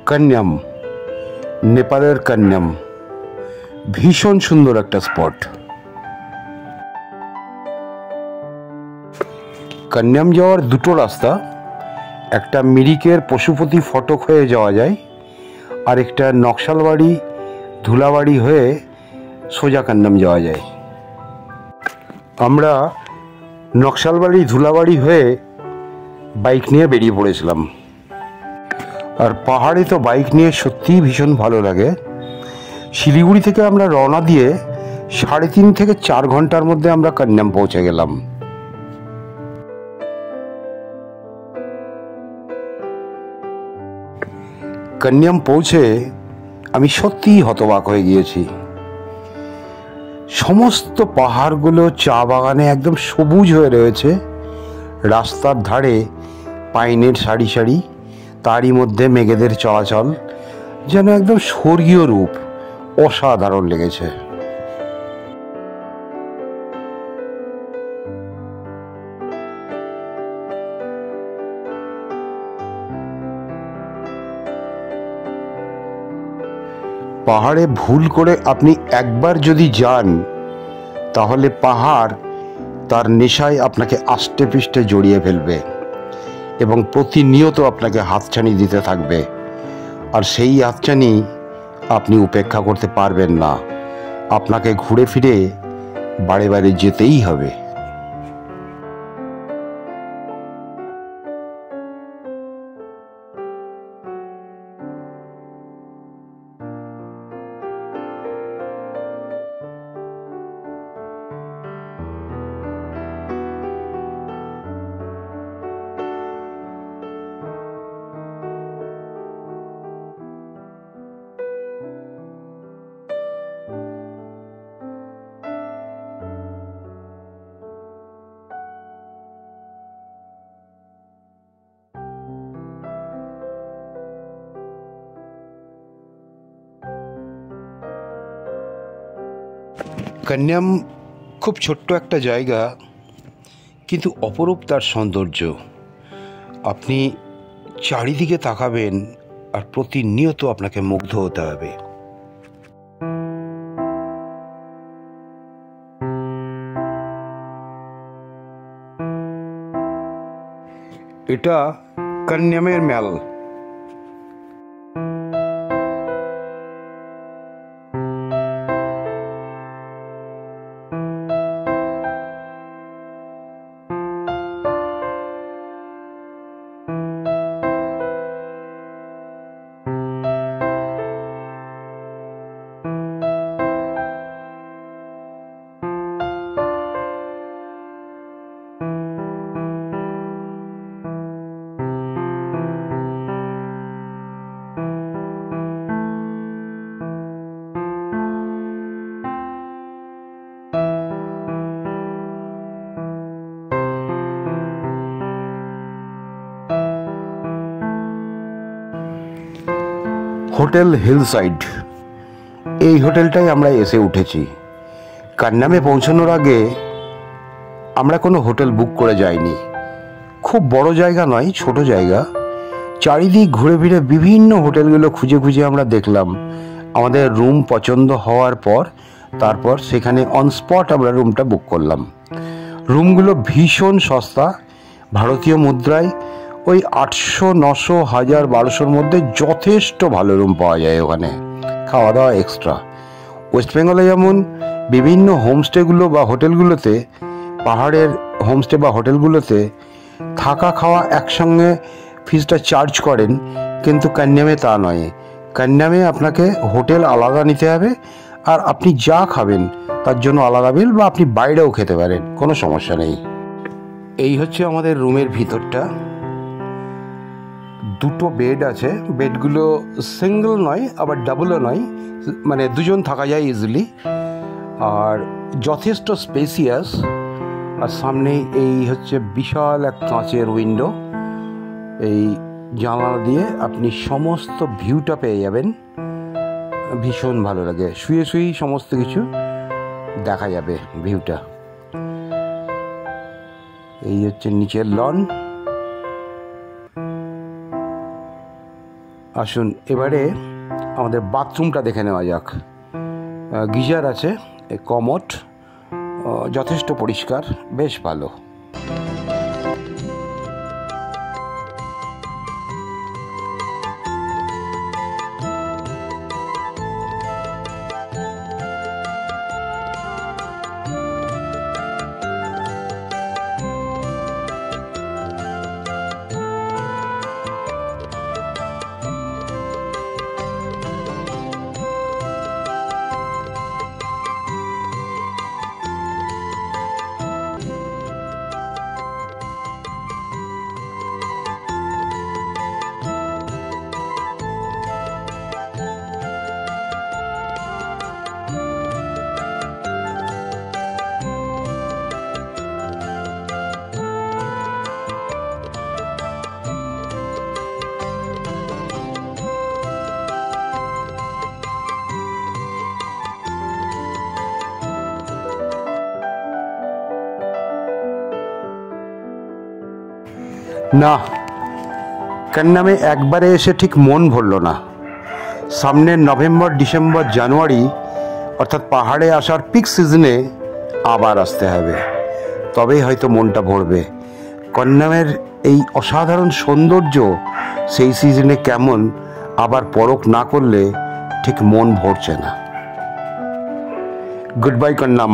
কান্যাম, নেপালের কান্যাম ভীষণ সুন্দর একটা স্পট। কান্যাম যাওয়ার দুটো রাস্তা, একটা মিরিকের পশুপতি ফটক হয়ে যাওয়া যায়, আর একটা নকশালবাড়ি ধুলাবাড়ি হয়ে সোজা কান্যাম যাওয়া যায়। আমরা নকশালবাড়ি ধুলাবাড়ি হয়ে বাইক নিয়ে বেরিয়ে পড়েছিলাম। আর পাহাড়ে তো বাইক নিয়ে সত্যিই ভীষণ ভালো লাগে। শিলিগুড়ি থেকে আমরা রওনা দিয়ে 3.5 থেকে 4 ঘন্টার মধ্যে আমরা কান্যাম পৌঁছে গেলাম। কান্যাম পৌঁছে আমি সত্যিই হতবাক হয়ে গিয়েছি। সমস্ত পাহাড়গুলো চা বাগানে একদম সবুজ হয়ে রয়েছে। রাস্তার ধারে পাইনের সারি সারি, তারই মধ্যে মেঘেদের চলাচল, যেন একদম স্বর্গীয় রূপ। অসাধারণ লেগেছে। পাহাড়ে ভুল করে আপনি একবার যদি যান, তাহলে পাহাড় তার নেশায় আপনাকে আষ্টে পৃষ্ঠে জড়িয়ে ফেলবে এবং প্রতিনিয়ত আপনাকে হাতছানি দিতে থাকবে। আর সেই হাতছানি আপনি উপেক্ষা করতে পারবেন না। আপনাকে ঘুরে ফিরে বাড়ি বাড়ি যেতেই হবে। কান্যাম খুব ছোট্ট একটা জায়গা, কিন্তু অপরূপ তার সৌন্দর্য। আপনি চারিদিকে তাকাবেন আর প্রতিনিয়ত আপনাকে মুগ্ধ হতে হবে। এটা কান্যামের মেল। হোটেল হিলসাইড, এই হোটেলটাই আমরা এসে উঠেছি। কান্যামে পৌঁছানোর আগে আমরা কোনো হোটেল বুক করে যাইনি। খুব বড় জায়গা নয়, ছোট জায়গা। চারিদিক ঘুরে ফিরে বিভিন্ন হোটেলগুলো খুঁজে খুঁজে আমরা দেখলাম। আমাদের রুম পছন্দ হওয়ার পর তারপর সেখানে অন স্পট আমরা রুমটা বুক করলাম। রুমগুলো ভীষণ সস্তা। ভারতীয় মুদ্রায় ওই 800, 900, 1000, 1200-র মধ্যে যথেষ্ট ভালো রুম পাওয়া যায় ওখানে, খাওয়া দাওয়া এক্সট্রা। ওয়েস্ট বেঙ্গলে যেমন বিভিন্ন হোমস্টেগুলো বা হোটেলগুলোতে, পাহাড়ের হোমস্টে বা হোটেলগুলোতে থাকা খাওয়া একসঙ্গে ফিসটা চার্জ করেন, কিন্তু কান্যামে তা নয়। কান্যামে আপনাকে হোটেল আলাদা নিতে হবে, আর আপনি যা খাবেন তার জন্য আলাদা বিল, বা আপনি বাইরেও খেতে পারেন, কোনো সমস্যা নেই। এই হচ্ছে আমাদের রুমের ভিতরটা। দুটো বেড আছে। বেডগুলো সিঙ্গল নয়, আবার ডাবলও নয়, মানে দুজন থাকা যায় ইজিলি, আর যথেষ্ট স্পেসিয়াস। আর সামনে এই হচ্ছে বিশাল এক কাঁচের উইন্ডো। এই জানালা দিয়ে আপনি সমস্ত ভিউটা পেয়ে যাবেন। ভীষণ ভালো লাগে, শুয়ে শুয়েই সমস্ত কিছু দেখা যাবে ভিউটা। এই হচ্ছে নিচের লন, আসুন এবারে আমাদের বাথরুমটা দেখে নেওয়া যাক। গিজার আছে, কমোড যথেষ্ট পরিষ্কার, বেশ ভালো। না, কান্নামে একবারে এসে ঠিক মন ভরল না। সামনের নভেম্বর, ডিসেম্বর, জানুয়ারি অর্থাৎ পাহাড়ে আসার পিক সিজনে আবার আসতে হবে, তবেই হয়তো মনটা ভরবে। কান্নামের এই অসাধারণ সৌন্দর্য সেই সিজনে কেমন আবার পরখ না করলে ঠিক মন ভরছে না। Good bye কান্নাম।